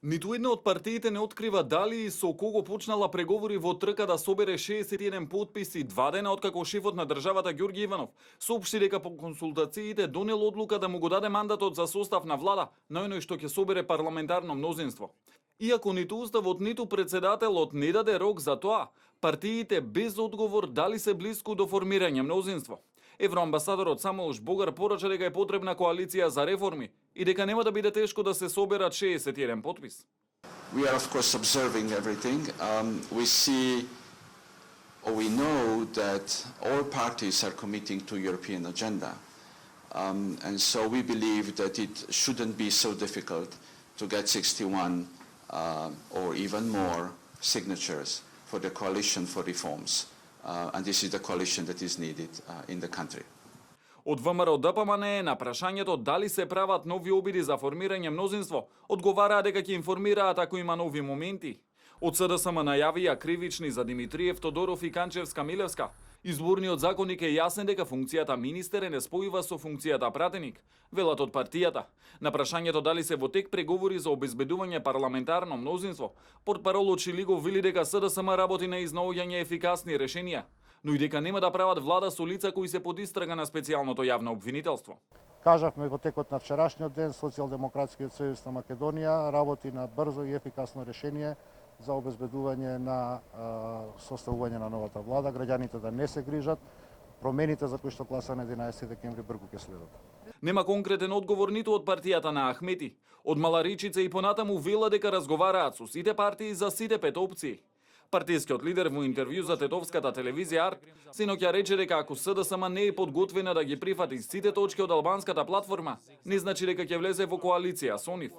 Ниту една од партиите не открива дали и со кого почнала преговори во трка да собере 61 потписи 2 дена откако шефот на државата Ѓорѓи Иванов соопшти дека по консултациите донел одлука да му го даде мандатот за состав на влада на оној што ќе собере парламентарно мнозинство. Иако ниту уставот, ниту председателот не даде рок за тоа, партиите без одговор дали се блиску до формирање мнозинство. Евроамбасадорот Самуел Богар порача дека е потребна коалиција за реформи и дека нема да биде тешко да се соберат 61 потпис. We are of course observing everything. We see or we know that all parties are committing to European agenda. And so we believe that it shouldn't be so difficult to get 61 or even more signatures for the coalition for reforms. And this is the coalition that is needed in the country. Од ВМРО ДПМН на прашањето дали се прават нови обиди за формирање мнозинство, одговараа дека ќе информираат ако има нови моменти. Од СДСМ најавија кривични за Димитриев, Тодоров и Канчевска Милевска. Изборниот законник е јасен дека функцијата министер е неспојува со функцијата пратеник, велат од партијата. На прашањето дали се во тек преговори за обезбедување парламентарно мнозинство, портпаролот Шилигов вели дека СДСМ работи на изнаоѓање ефикасни решенија, но и дека нема да прават влада со лица кои се под истрага на специјалното јавно обвинителство. Кажавме во текот на вчерашниот ден, Социјалдемократскиот сојуз на Македонија работи на брзо и ефикасно решение за обезбедување на составување на новата влада, граѓаните да не се грижат, промените за кои што гласа на 11 декември брзо ќе следат. Нема конкретен одговор ниту од партијата на Ахмети. Од Маларичица и понатаму вела дека разговараат со сите партии за сите 5 опции. Партијскиот лидер во интервју за тетовската телевизија Арк синоќа рече дека ако СДСМ не е подготвена да ги прифати сите точки од албанската платформа, не значи дека ќе влезе во коалиција со нив.